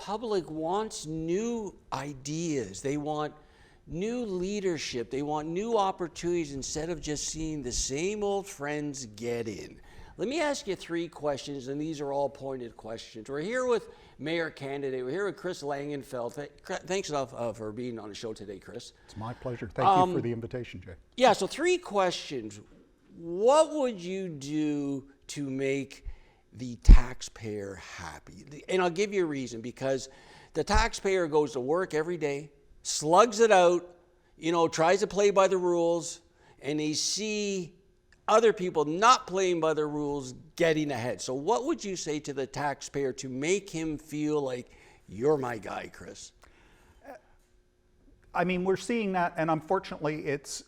public wants new ideas. They want new leadership. They want new opportunities instead of just seeing the same old friends get in. Let me ask you 3 questions, and these are all pointed questions. We're here with Mayor Candidate. We're here with Kris Langenfeld. Thanks enough for being on the show today, Kris. It's my pleasure. Thank you for the invitation, Jay. Yeah, so 3 questions. What would you do to make the taxpayer happy? And I'll give you a reason, because the taxpayer goes to work every day, slugs it out, tries to play by the rules, and they see other people not playing by the rules getting ahead. So what would you say to the taxpayer to make him feel like you're my guy, Kris? I mean, we're seeing that, and unfortunately it's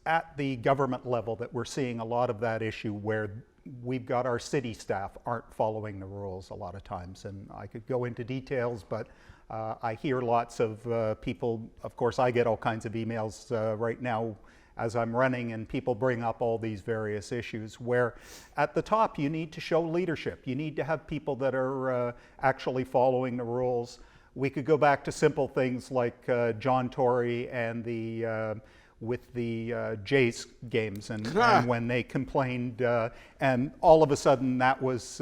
at the government level that we're seeing a lot of that issue, where we've got our city staff aren't following the rules a lot of times. And I could go into details, but I hear lots of people, of course I get all kinds of emails right now as I'm running, and people bring up all these various issues where at the top you need to show leadership. You need to have people that are actually following the rules. We could go back to simple things like John Tory and with the Jays games and when they complained, and all of a sudden that was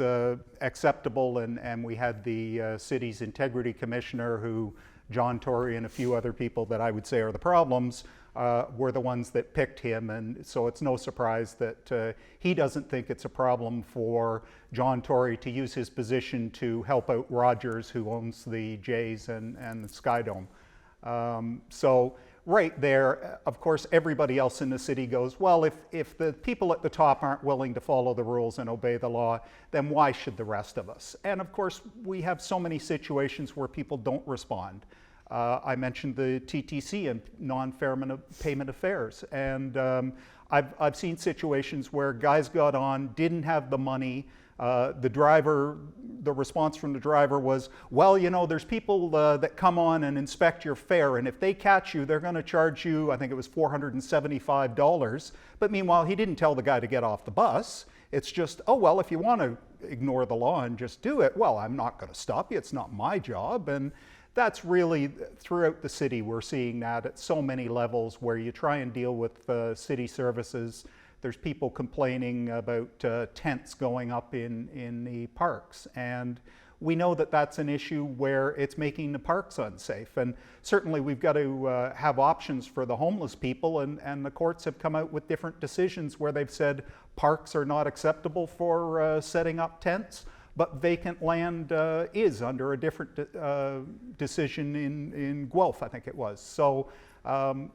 acceptable, and we had the city's integrity commissioner, who John Tory and a few other people that I would say are the problems were the ones that picked him. And so it's no surprise that he doesn't think it's a problem for John Tory to use his position to help out Rogers, who owns the Jays and the Skydome. So right there, of course, everybody else in the city goes, well, if the people at the top aren't willing to follow the rules and obey the law, then why should the rest of us? And of course, we have so many situations where people don't respond. I mentioned the TTC and non-fair payment affairs, and I've seen situations where guys got on, didn't have the money. The response from the driver was, well, there's people that come on and inspect your fare, and if they catch you, they're going to charge you, I think it was $475. But meanwhile, he didn't tell the guy to get off the bus. It's just, oh, well, if you want to ignore the law and just do it, well, I'm not going to stop you. It's not my job. And that's really, throughout the city, we're seeing that at so many levels where you try and deal with city services. There's people complaining about tents going up in the parks, and we know that that's an issue where it's making the parks unsafe. And certainly we've got to have options for the homeless people, and the courts have come out with different decisions where they've said parks are not acceptable for setting up tents, but vacant land is under a different decision in Guelph, I think it was. So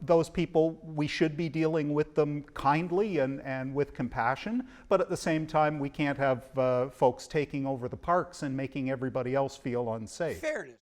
those people, we should be dealing with them kindly and with compassion, but at the same time, we can't have folks taking over the parks and making everybody else feel unsafe. Fairness.